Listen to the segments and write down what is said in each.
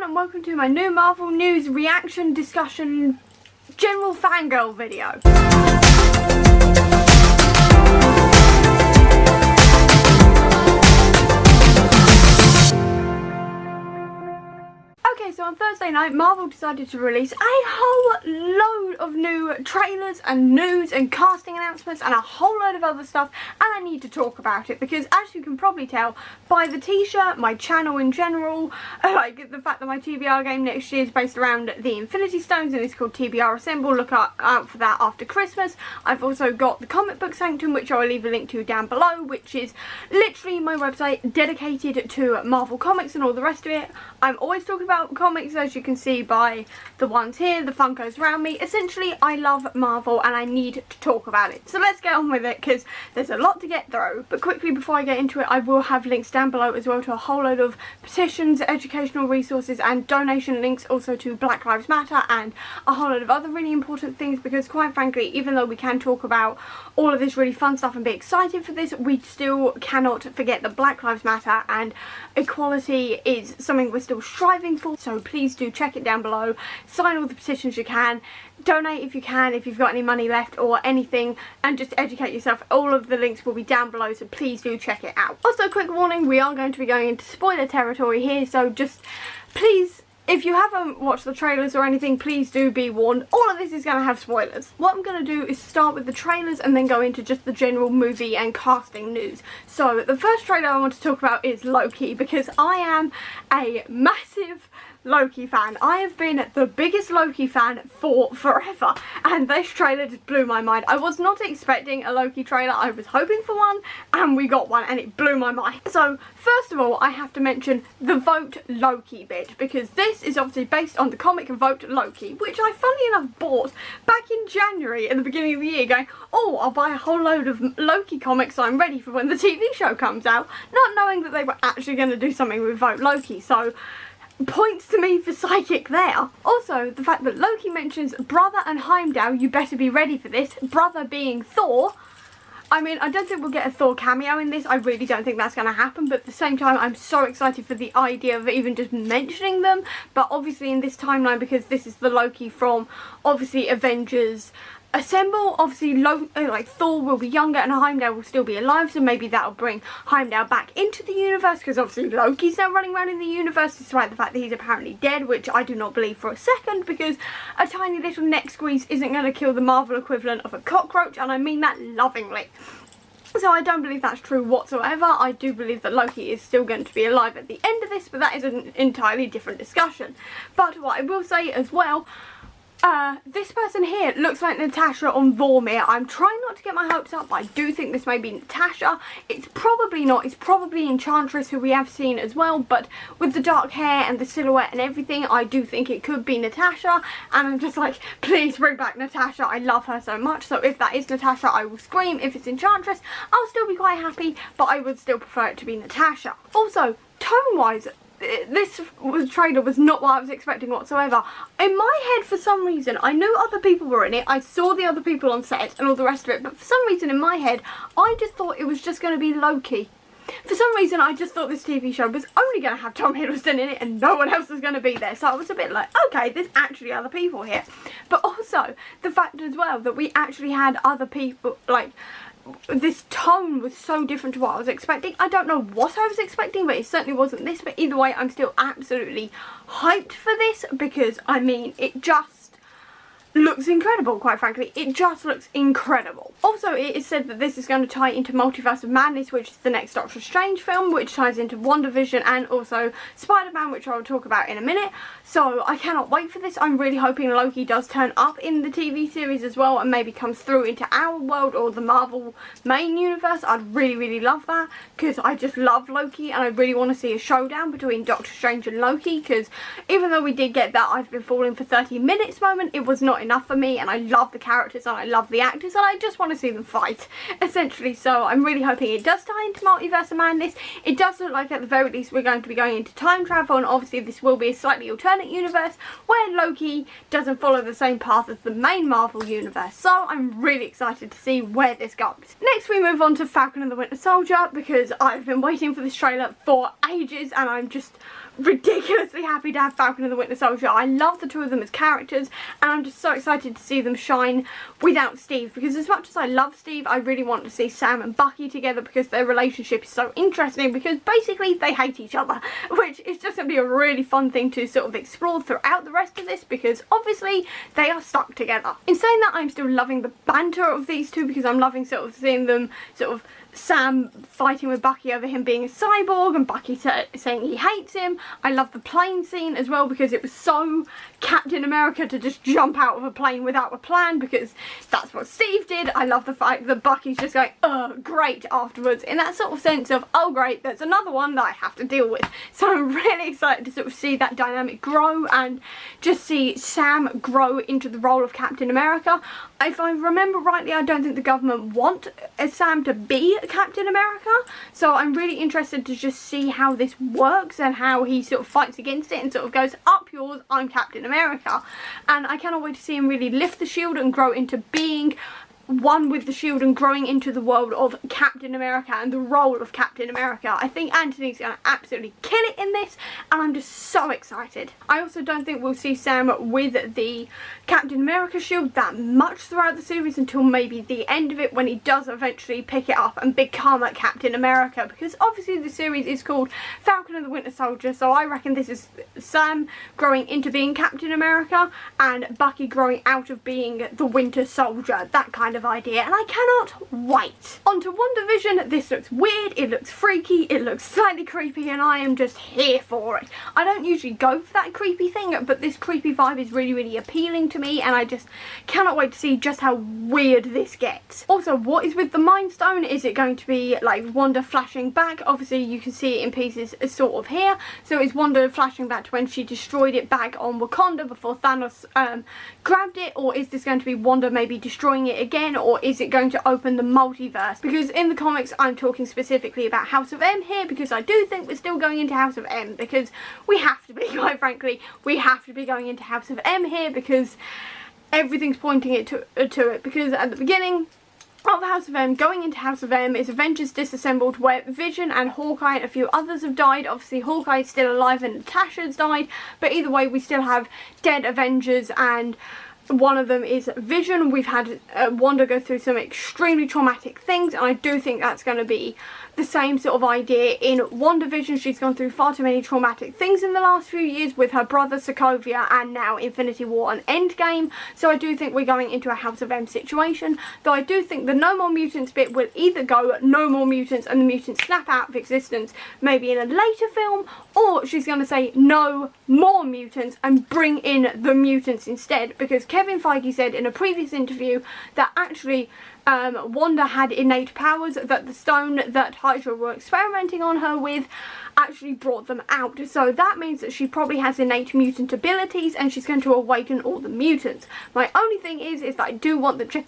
and welcome to my new Marvel news reaction, discussion, general fangirl video. Okay, so on Thursday night, Marvel decided to release a whole load of new trailers and news and casting announcements and a whole load of other stuff, and I need to talk about it because, as you can probably tell by the t-shirt, my channel in general, like the fact that my TBR game next year is based around the Infinity Stones and it's called TBR Assemble. Look out for that after Christmas. I've also got the comic book sanctum, which I will leave a link to down below, which is literally my website dedicated to Marvel comics and all the rest of it. I'm always talking about comics, as you can see by the ones here, the Funkos around me. Essentially, I love Marvel and I need to talk about it. So let's get on with it because there's a lot to get through. But quickly before I get into it, I will have links down below as well to a whole load of petitions, educational resources and donation links, also to Black Lives Matter and a whole load of other really important things, because quite frankly, even though we can talk about all of this really fun stuff and be excited for this, we still cannot forget that Black Lives Matter and equality is something we're still striving for. So please do check it down below, sign all the petitions you can, donate if you can, if you've got any money left or anything, and just educate yourself. All of the links will be down below, so please do check it out. Also, quick warning, we are going to be going into spoiler territory here, so just please, if you haven't watched the trailers or anything, please do be warned. All of this is going to have spoilers. What I'm going to do is start with the trailers and then go into just the general movie and casting news. So the first trailer I want to talk about is Loki, because I am a massive Loki fan. I have been the biggest Loki fan for forever, and this trailer just blew my mind. I was not expecting a Loki trailer. I was hoping for one and we got one and it blew my mind. So first of all, I have to mention the Vote Loki bit, because this is obviously based on the comic Vote Loki, which I funnily enough bought back in January at the beginning of the year, going, oh, I'll buy a whole load of Loki comics so I'm ready for when the TV show comes out, not knowing that they were actually going to do something with Vote Loki. So points to me for psychic there. Also, the fact that Loki mentions brother and Heimdall, you better be ready for this, brother being Thor. I mean, I don't think we'll get a Thor cameo in this. I really don't think that's going to happen, but at the same time, I'm so excited for the idea of even just mentioning them. But obviously in this timeline, because this is the Loki from obviously Avengers Assemble, obviously like Thor will be younger and Heimdall will still be alive, so maybe that'll bring Heimdall back into the universe, because obviously Loki's now running around in the universe, despite the fact that he's apparently dead, which I do not believe for a second, because a tiny little neck squeeze isn't going to kill the Marvel equivalent of a cockroach, and I mean that lovingly. So I don't believe that's true whatsoever. I do believe that Loki is still going to be alive at the end of this, but that is an entirely different discussion. But what I will say as well, this person here looks like Natasha on Vormir. I'm trying not to get my hopes up, but I do think this may be Natasha. It's probably not. It's probably Enchantress, who we have seen as well, but with the dark hair and the silhouette and everything, I do think it could be Natasha, and I'm just like, please bring back Natasha. I love her so much, so if that is Natasha, I will scream. If it's Enchantress, I'll still be quite happy, but I would still prefer it to be Natasha. Also, tone-wise, this trailer was not what I was expecting whatsoever. In my head, for some reason, I knew other people were in it, I saw the other people on set and all the rest of it, but for some reason in my head, I just thought it was just going to be Loki. For some reason, I just thought this TV show was only going to have Tom Hiddleston in it and no one else was going to be there. So I was a bit like, okay, there's actually other people here. But also, the fact as well that we actually had other people, like, this tone was so different to what I was expecting. I don't know what I was expecting, but it certainly wasn't this. But either way, I'm still absolutely hyped for this, because, I mean, it just looks incredible, quite frankly. It just looks incredible. Also, it is said that this is going to tie into Multiverse of Madness, which is the next Doctor Strange film, which ties into WandaVision and also Spider-Man, which I will talk about in a minute. So I cannot wait for this. I'm really hoping Loki does turn up in the TV series as well and maybe comes through into our world or the Marvel main universe. I'd really, really love that, because I just love Loki and I really want to see a showdown between Doctor Strange and Loki, because even though we did get that I've been falling for 30 minutes moment, it was not enough for me, and I love the characters and I love the actors and I just want to see them fight, essentially. So I'm really hoping it does tie into Multiverse of Madness. It does look like at the very least we're going to be going into time travel, and obviously this will be a slightly alternate universe where Loki doesn't follow the same path as the main Marvel universe. So I'm really excited to see where this goes. Next we move on to Falcon and the Winter Soldier, because I've been waiting for this trailer for ages and I'm just ridiculously happy to have Falcon and the Winter Soldier. I love the two of them as characters, and I'm just so excited to see them shine without Steve, because as much as I love Steve, I really want to see Sam and Bucky together, because their relationship is so interesting, because basically they hate each other, which is just going to be a really fun thing to sort of explore throughout the rest of this, because obviously they are stuck together. In saying that, I'm still loving the banter of these two, because I'm loving sort of seeing them sort of Sam fighting with Bucky over him being a cyborg and Bucky saying he hates him. I love the plane scene as well, because it was so Captain America to just jump out of a plane without a plan, because that's what Steve did. I love the fact that Bucky's just going, oh, great, afterwards, in that sort of sense of, oh, great, there's another one that I have to deal with. So I'm really excited to sort of see that dynamic grow and just see Sam grow into the role of Captain America. If I remember rightly, I don't think the government want Sam to be Captain America, so I'm really interested to just see how this works and how he sort of fights against it and sort of goes, up yours, I'm Captain America. And I cannot wait to see him really lift the shield and grow into being one with the shield and growing into the world of Captain America and the role of Captain America. I think Anthony's going to absolutely kill it in this, and I'm just so excited. I also don't think we'll see Sam with the Captain America shield that much throughout the series until maybe the end of it, when he does eventually pick it up and become a Captain America, because obviously the series is called Falcon and the Winter Soldier, so I reckon this is Sam growing into being Captain America and Bucky growing out of being the Winter Soldier, that kind of idea, and I cannot wait. On to WandaVision. This looks weird, it looks freaky, it looks slightly creepy, and I am just here for it. I don't usually go for that creepy thing, but this creepy vibe is really, really appealing to me, and I just cannot wait to see just how weird this gets. Also, what is with the Mind Stone? Is it going to be like Wanda flashing back? Obviously you can see it in pieces sort of here, so is Wanda flashing back to when she destroyed it back on Wakanda before Thanos grabbed it, or is this going to be Wanda maybe destroying it again, or is it going to open the multiverse? Because in the comics I'm talking specifically about House of M here, because I do think we're still going into House of M, because we have to be, quite frankly, we have to be going into House of M here, because everything's pointing it to it, because at the beginning of House of M, going into House of M, is Avengers Disassembled, where Vision and Hawkeye and a few others have died. Obviously Hawkeye is still alive and Natasha's died, but either way we still have dead Avengers, and one of them is Vision. We've had Wanda go through some extremely traumatic things, and I do think that's going to be the same sort of idea in WandaVision. She's gone through far too many traumatic things in the last few years with her brother Sokovia and now Infinity War and Endgame, so I do think we're going into a House of M situation, though I do think the No More Mutants bit will either go no more mutants and the mutants snap out of existence maybe in a later film, or she's going to say no more mutants and bring in the mutants instead, because Kevin Feige said in a previous interview that actually Wanda had innate powers, that the stone that Hydra were experimenting on her with actually brought them out. So that means that she probably has innate mutant abilities and she's going to awaken all the mutants. My only thing is that I do want the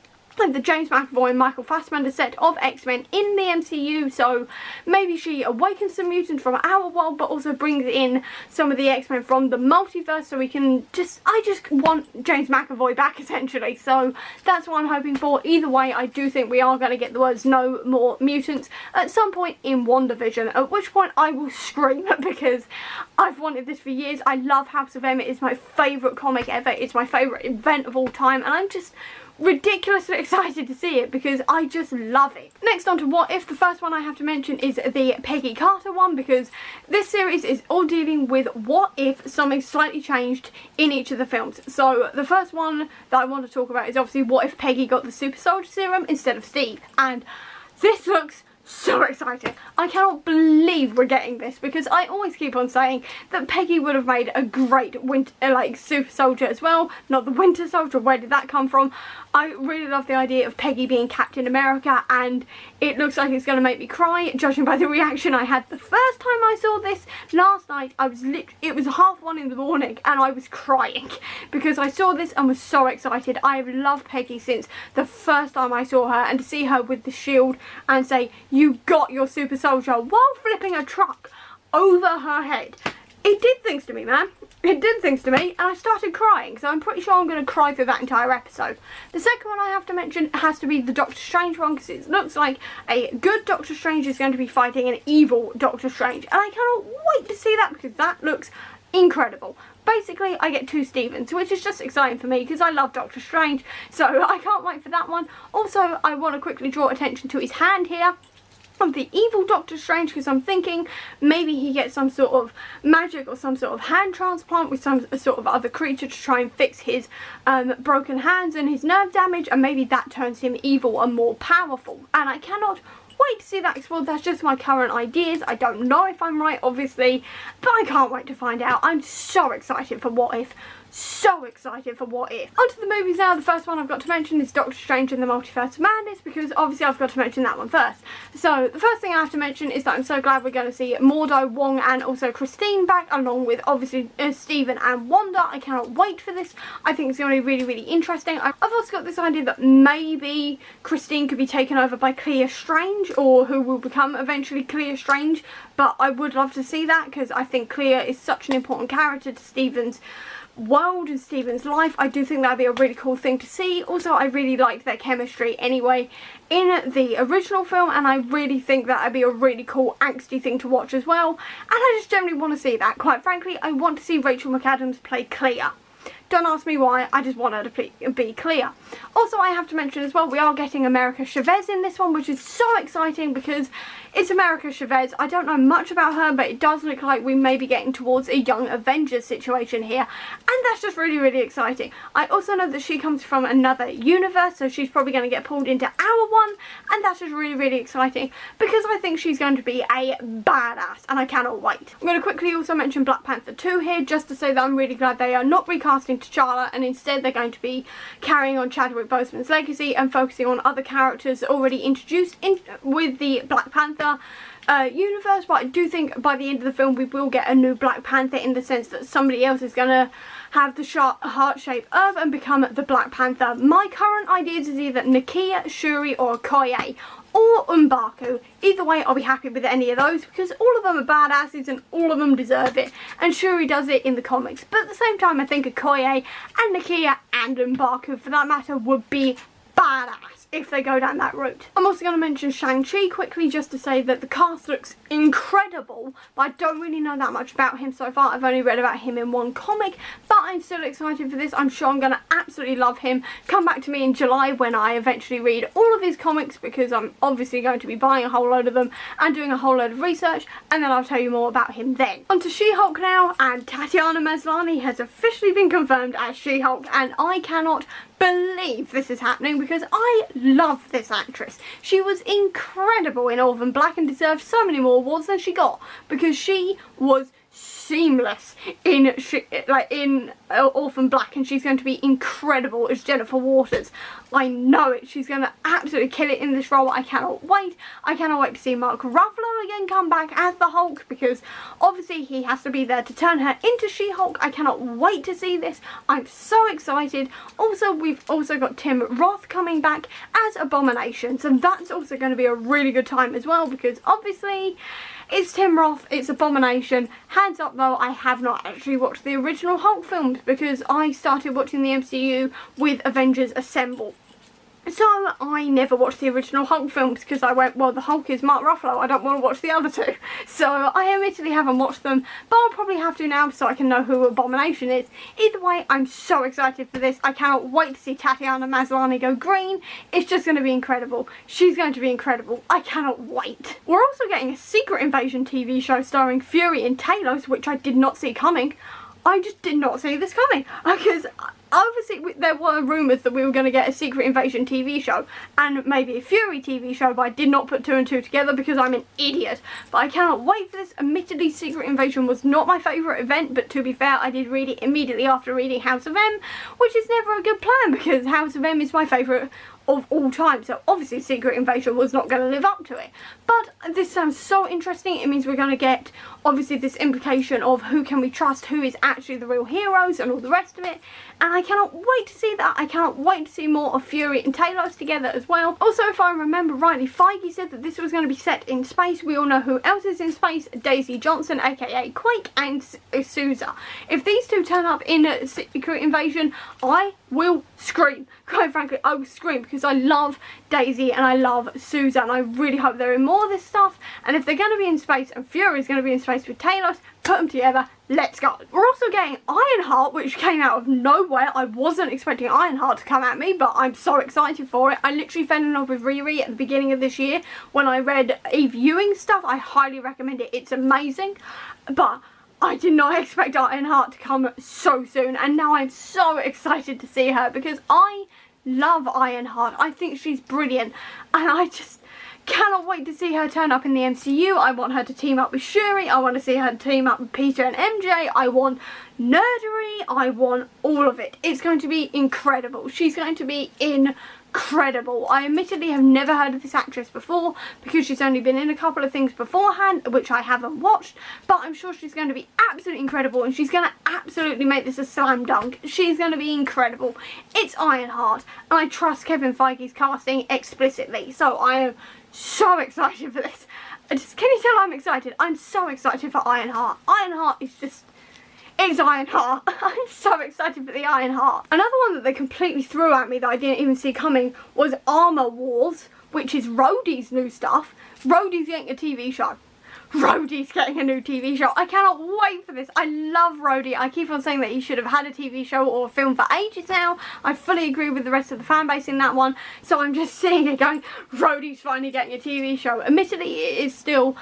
James McAvoy and Michael Fassbender set of X-Men in the MCU, so maybe she awakens some mutants from our world but also brings in some of the X-Men from the multiverse, so we can I just want James McAvoy back essentially, so that's what I'm hoping for. Either way, I do think we are going to get the words no more mutants at some point in WandaVision, at which point I will scream, because I've wanted this for years. I love House of M, it is my favourite comic ever, it's my favourite event of all time, and I'm just ridiculously excited to see it because I just love it. Next on to What If. The first one I have to mention is the Peggy Carter one, because this series is all dealing with what if something slightly changed in each of the films. So the first one that I want to talk about is obviously what if Peggy got the super soldier serum instead of Steve, and this looks so exciting. I cannot believe we're getting this, because I always keep on saying that Peggy would have made a great super soldier as well, not the Winter Soldier. Where did that come from? I really love the idea of Peggy being Captain America, and it looks like it's going to make me cry, judging by the reaction I had the first time I saw this. Last night, it was 1:30 in the morning, and I was crying, because I saw this and was so excited. I have loved Peggy since the first time I saw her, and to see her with the shield and say, "You got your super soldier," while flipping a truck over her head. It did things to me, man. it did things to me, and I started crying, so I'm pretty sure I'm going to cry through that entire episode. The second one I have to mention has to be the Doctor Strange one, because it looks like a good Doctor Strange is going to be fighting an evil Doctor Strange, and I cannot wait to see that, because that looks incredible. Basically, I get two Stevens, which is just exciting for me because I love Doctor Strange, so I can't wait for that one. Also, I want to quickly draw attention to his hand here of the evil Doctor Strange, because I'm thinking maybe he gets some sort of magic or some sort of hand transplant with some sort of other creature to try and fix his broken hands and his nerve damage, and maybe that turns him evil and more powerful, and I cannot wait to see that explored. That's just my current ideas. I don't know if I'm right, obviously, but I can't wait to find out. I'm so excited for What If. So excited for What If. On to the movies now. The first one I've got to mention is Doctor Strange and the Multiverse of Madness, because obviously I've got to mention that one first. So the first thing I have to mention is that I'm so glad we're going to see Mordo, Wong and also Christine back, along with obviously Stephen and Wanda. I cannot wait for this. I think it's going to be really, really interesting. I've also got this idea that maybe Christine could be taken over by Clea Strange, or who will become eventually Clea Strange, but I would love to see that because I think Clea is such an important character to Stephen's world and Stephen's life. I do think that'd be a really cool thing to see. Also, I really liked their chemistry anyway in the original film, and I really think that'd be a really cool angsty thing to watch as well, and I just generally want to see that. Quite frankly, I want to see Rachel McAdams play Clea. Don't ask me why, I just want her to be Clea. Also, I have to mention as well, we are getting America Chavez in this one, which is so exciting because it's America Chavez. I don't know much about her, but it does look like we may be getting towards a Young Avengers situation here, and that's just really, really exciting. I also know that she comes from another universe, so she's probably going to get pulled into our one, and that's just really, really exciting because I think she's going to be a badass, and I cannot wait. I'm going to quickly also mention Black Panther 2 here, just to say that I'm really glad they are not recasting T'Challa, and instead they're going to be carrying on Chadwick Boseman's legacy and focusing on other characters already introduced in with the Black Panther universe. But I do think by the end of the film we will get a new Black Panther, in the sense that somebody else is going to have the heart-shaped herb and become the Black Panther. My current ideas is either Nakia, Shuri or Okoye or M'Baku. Either way, I'll be happy with any of those because all of them are badasses and all of them deserve it, and Shuri does it in the comics. But at the same time, I think Okoye and Nakia and M'Baku for that matter would be badass if they go down that route. I'm also going to mention Shang-Chi quickly, just to say that the cast looks incredible, but I don't really know that much about him so far. I've only read about him in one comic, but I'm still excited for this. I'm sure I'm going to absolutely love him. Come back to me in July when I eventually read all of his comics, because I'm obviously going to be buying a whole load of them and doing a whole load of research, and then I'll tell you more about him then. On to She-Hulk now, and Tatiana Maslany has officially been confirmed as She-Hulk, and I cannot believe this is happening because I love this actress. She was incredible in Orphan Black and deserved so many more awards than she got, because she was seamless in Orphan Black, and she's going to be incredible as Jennifer Waters. I know it. She's going to absolutely kill it in this role. I cannot wait. I cannot wait to see Mark Ruffalo again come back as the Hulk, because obviously he has to be there to turn her into She-Hulk. I cannot wait to see this. I'm so excited. Also, we've also got Tim Roth coming back as Abomination, so that's also going to be a really good time as well, because obviously it's Tim Roth, it's Abomination. Hands up though, I have not actually watched the original Hulk films because I started watching the MCU with Avengers Assemble. So I never watched the original Hulk films because I went, well, the Hulk is Mark Ruffalo, I don't want to watch the other two. So I admittedly haven't watched them, but I'll probably have to now so I can know who Abomination is. Either way, I'm so excited for this. I cannot wait to see Tatiana Maslany go green. It's just going to be incredible. She's going to be incredible. I cannot wait. We're also getting a Secret Invasion TV show starring Fury and Talos, which I did not see coming. I just did not see this coming, because obviously there were rumours that we were going to get a Secret Invasion TV show and maybe a Fury TV show, but I did not put two and two together because I'm an idiot. But I cannot wait for this. Admittedly, Secret Invasion was not my favourite event, but to be fair, I did read it immediately after reading House of M, which is never a good plan because House of M is my favourite of all time. So obviously Secret Invasion was not going to live up to it. But this sounds so interesting. It means we're going to get obviously this implication of who can we trust, who is actually the real heroes and all the rest of it. And I cannot wait to see that. I cannot wait to see more of Fury and Talos together as well. Also, if I remember rightly, Feige said that this was going to be set in space. We all know who else is in space. Daisy Johnson, aka Quake, and Sousa. If these two turn up in Secret Invasion, I will scream. Quite frankly, I will scream because I love Daisy and I love Sousa, and I really hope they're in more of this stuff. And if they're going to be in space and Fury is going to be in space with Talos, put them together. Let's go. We're also getting Ironheart, which came out of nowhere. I wasn't expecting Ironheart to come at me, but I'm so excited for it. I literally fell in love with Riri at the beginning of this year when I read Eve Ewing stuff. I highly recommend it. It's amazing. But I did not expect Ironheart to come so soon, and now I'm so excited to see her because I love Ironheart. I think she's brilliant, and I just cannot wait to see her turn up in the MCU. I want her to team up with Shuri. I want to see her team up with Peter and MJ. I want nerdery. I want all of it. It's going to be incredible. She's going to be incredible. I admittedly have never heard of this actress before because she's only been in a couple of things beforehand, which I haven't watched, but I'm sure she's going to be absolutely incredible, and she's going to absolutely make this a slam dunk. She's going to be incredible. It's Ironheart, and I trust Kevin Feige's casting explicitly, so I am so excited for this. Can you tell I'm excited? I'm so excited for Ironheart. Ironheart is just... it's Ironheart. I'm so excited for the Ironheart. Another one that they completely threw at me that I didn't even see coming was Armor Wars, which is Rhodey's new stuff. Rhodey's getting a TV show. Rhodey's getting a new TV show. I cannot wait for this. I love Rhodey. I keep on saying that he should have had a TV show or a film for ages now. I fully agree with the rest of the fan base in that one. So I'm just seeing it going, Rhodey's finally getting a TV show. Admittedly, it is still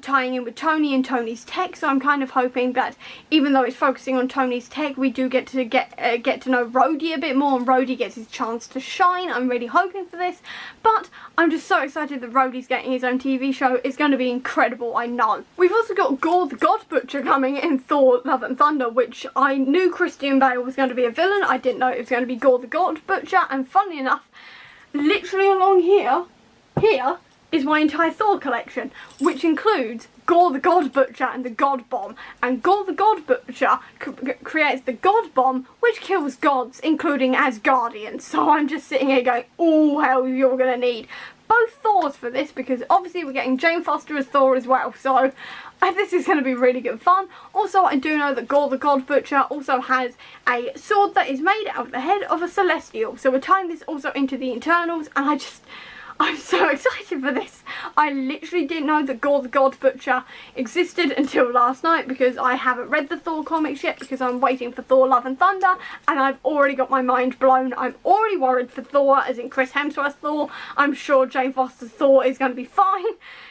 tying in with Tony and Tony's tech. So I'm kind of hoping that even though it's focusing on Tony's tech, we do get to know Rhodey a bit more, and Rhodey gets his chance to shine. I'm really hoping for this. But I'm just so excited that Rhodey's getting his own TV show. It's going to be incredible. I know. We've also got Gore the God Butcher coming in Thor Love and Thunder, which I knew Christian Bale was going to be a villain. I didn't know it was going to be Gore the God Butcher, and funnily enough, literally along here is my entire Thor collection, which includes Gore the God Butcher and the God Bomb. And Gore the God Butcher creates the God Bomb, which kills gods, including Asgardians. So I'm just sitting here going, oh hell, you're going to need both Thors for this, because obviously we're getting Jane Foster as Thor as well, so this is going to be really good fun. Also, I do know that Gore the God Butcher also has a sword that is made out of the head of a Celestial, so we're tying this also into the Eternals, and I'm so excited for this. I literally didn't know that Gore the God Butcher existed until last night because I haven't read the Thor comics yet because I'm waiting for Thor Love and Thunder, and I've already got my mind blown. I'm already worried for Thor, as in Chris Hemsworth's Thor. I'm sure Jane Foster's Thor is going to be fine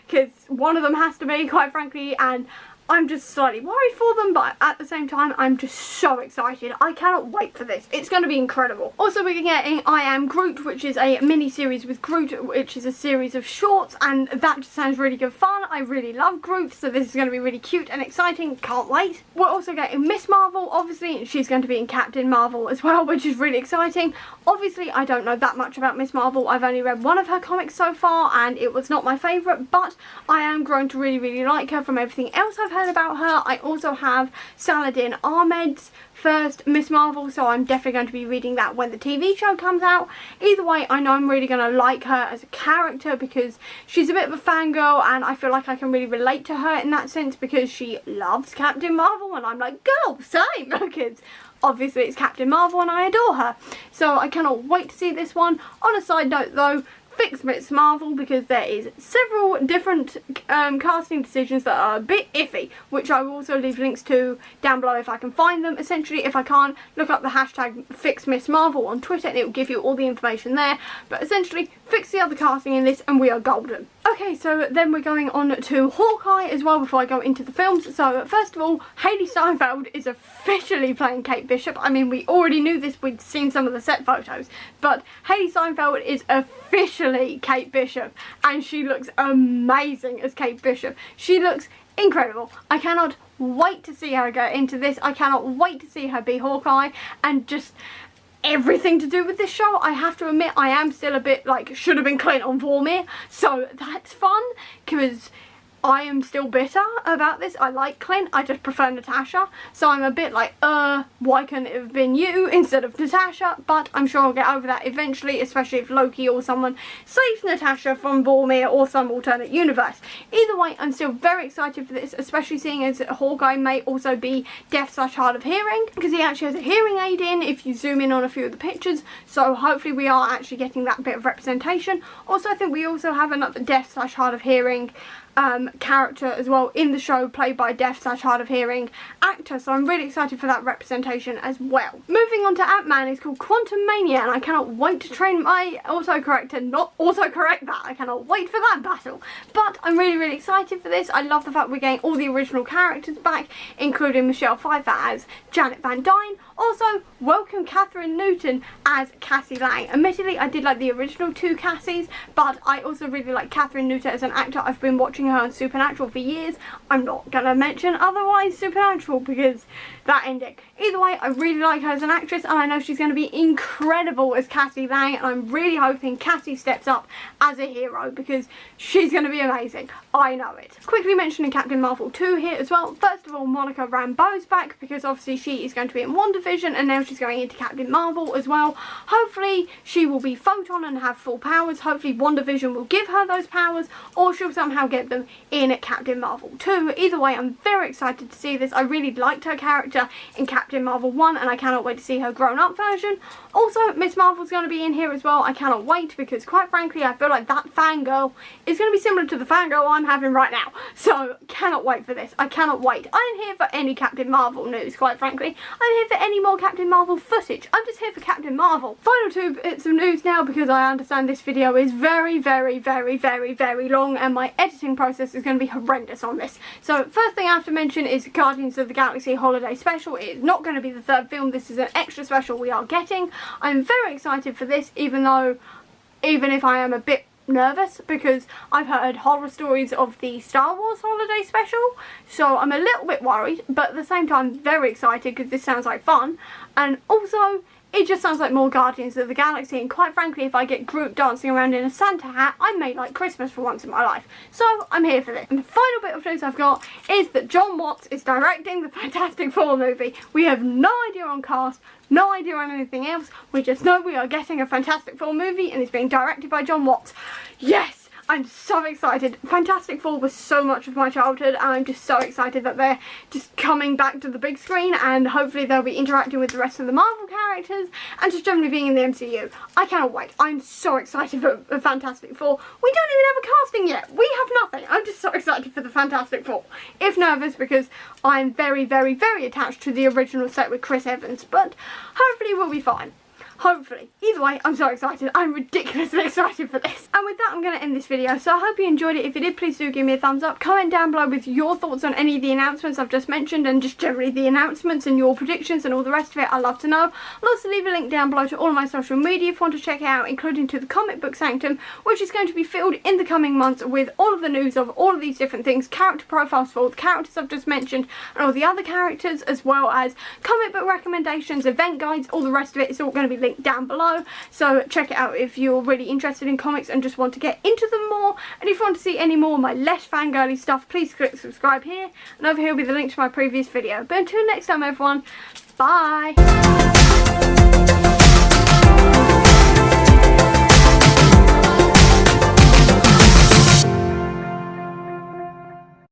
because one of them has to be, quite frankly, and I'm just slightly worried for them, but at the same time, I'm just so excited. I cannot wait for this. It's going to be incredible. Also, we're getting I Am Groot, which is a mini-series with Groot, which is a series of shorts, and that just sounds really good fun. I really love Groot, so this is going to be really cute and exciting. Can't wait. We're also getting Miss Marvel, obviously, and she's going to be in Captain Marvel as well, which is really exciting. Obviously, I don't know that much about Miss Marvel. I've only read one of her comics so far, and it was not my favourite, but I am growing to really, really like her from everything else I've heard about her. I also have Saladin Ahmed's first Miss Marvel, so I'm definitely going to be reading that when the TV show comes out. Either way, I know I'm really going to like her as a character because she's a bit of a fangirl, and I feel like I can really relate to her in that sense because she loves Captain Marvel, and I'm like, girl, same, because obviously it's Captain Marvel and I adore her. So I cannot wait to see this one. On a side note though, fix Miss Marvel, because there is several different casting decisions that are a bit iffy, which I will also leave links to down below if I can find them. Essentially, if I can't, look up the hashtag Fix Miss Marvel on Twitter and it will give you all the information there. But essentially, fix the other casting in this and we are golden. Okay, so then we're going on to Hawkeye as well before I go into the films. So first of all, Hailee Steinfeld is officially playing Kate Bishop. I mean, we already knew this, we'd seen some of the set photos, but Hailee Steinfeld is officially Kate Bishop, and she looks amazing as Kate Bishop. She looks incredible. I cannot wait to see her go into this. I cannot wait to see her be Hawkeye, and just everything to do with this show. I have to admit, I am still a bit like, should have been Clint on Vormir, so that's fun, because I am still bitter about this. I like Clint, I just prefer Natasha, so I'm a bit like, why couldn't it have been you instead of Natasha? But I'm sure I'll get over that eventually, especially if Loki or someone saves Natasha from Vormir or some alternate universe. Either way, I'm still very excited for this, especially seeing as Hawkeye may also be deaf/hard of hearing, because he actually has a hearing aid in if you zoom in on a few of the pictures, so hopefully we are actually getting that bit of representation. Also, I think we also have another deaf/hard of hearing character as well in the show, played by a deaf/hard of hearing actor, so I'm really excited for that representation as well. Moving on to AntMan is called Quantum Mania, and I cannot wait to train my autocorrect and not autocorrect that. I cannot wait for that battle, but I'm really excited for this. I love the fact we're getting all the original characters back, including Michelle Pfeiffer as Janet Van Dyne. Also, welcome Catherine Newton as Cassie Lang. Admittedly, I did like the original two Cassies, but I also really like Catherine Newton as an actor. I've been watching her on Supernatural for years. I'm not gonna mention otherwise Supernatural because that ended. Either way, I really like her as an actress, and I know she's going to be incredible as Cassie Lang, and I'm really hoping Cassie steps up as a hero because she's going to be amazing. I know it. Quickly mentioning Captain Marvel 2 here as well. First of all, Monica Rambeau's back because obviously she is going to be in WandaVision, and now she's going into Captain Marvel as well. Hopefully she will be Photon and have full powers. Hopefully WandaVision will give her those powers, or she'll somehow get them in Captain Marvel 2. Either way, I'm very excited to see this. I really liked her character in Captain Marvel 1, and I cannot wait to see her grown up version. Also, Miss Marvel's going to be in here as well. I cannot wait because quite frankly I feel like that fangirl is going to be similar to the fangirl I'm having right now. So cannot wait for this. I cannot wait. I am here for any Captain Marvel news, quite frankly. I'm here for any more Captain Marvel footage. I'm just here for Captain Marvel. Final two bits of news now, because I understand this video is very long and my editing process is going to be horrendous on this. So first thing I have to mention is Guardians of the Galaxy Holiday Special. It is not going to be the third film. This is an extra special we are getting. I'm very excited for this, even if I am a bit nervous because I've heard horror stories of the Star Wars Holiday Special, so I'm a little bit worried, but at the same time very excited because this sounds like fun, and also it just sounds like more Guardians of the Galaxy, and quite frankly if I get Groot dancing around in a Santa hat, I may like Christmas for once in my life. So I'm here for this. And the final bit of news I've got is that Jon Watts is directing the Fantastic Four movie. We have no idea on cast, no idea on anything else. We just know we are getting a Fantastic Four movie and it's being directed by Jon Watts. Yes! I'm so excited. Fantastic Four was so much of my childhood, and I'm just so excited that they're just coming back to the big screen, and hopefully they'll be interacting with the rest of the Marvel characters and just generally being in the MCU. I cannot wait. I'm so excited for Fantastic Four. We don't even have a casting yet. We have nothing. I'm just so excited for the Fantastic Four. If nervous because I'm very attached to the original set with Chris Evans, but hopefully we'll be fine. Hopefully. Either way, I'm so excited. I'm ridiculously excited for this. And with that, I'm going to end this video. So I hope you enjoyed it. If you did, please do give me a thumbs up. Comment down below with your thoughts on any of the announcements I've just mentioned, and just generally the announcements and your predictions and all the rest of it. I'd love to know. I'll also leave a link down below to all of my social media if you want to check it out, including to the Comic Book Sanctum, which is going to be filled in the coming months with all of the news of all of these different things, character profiles for all the characters I've just mentioned and all the other characters, as well as comic book recommendations, event guides, all the rest of it. It's all going to be linked down below, so check it out if you're really interested in comics and just want to get into them more. And if you want to see any more of my less fangirly stuff, please click subscribe here, and over here will be the link to my previous video. But until next time everyone, bye!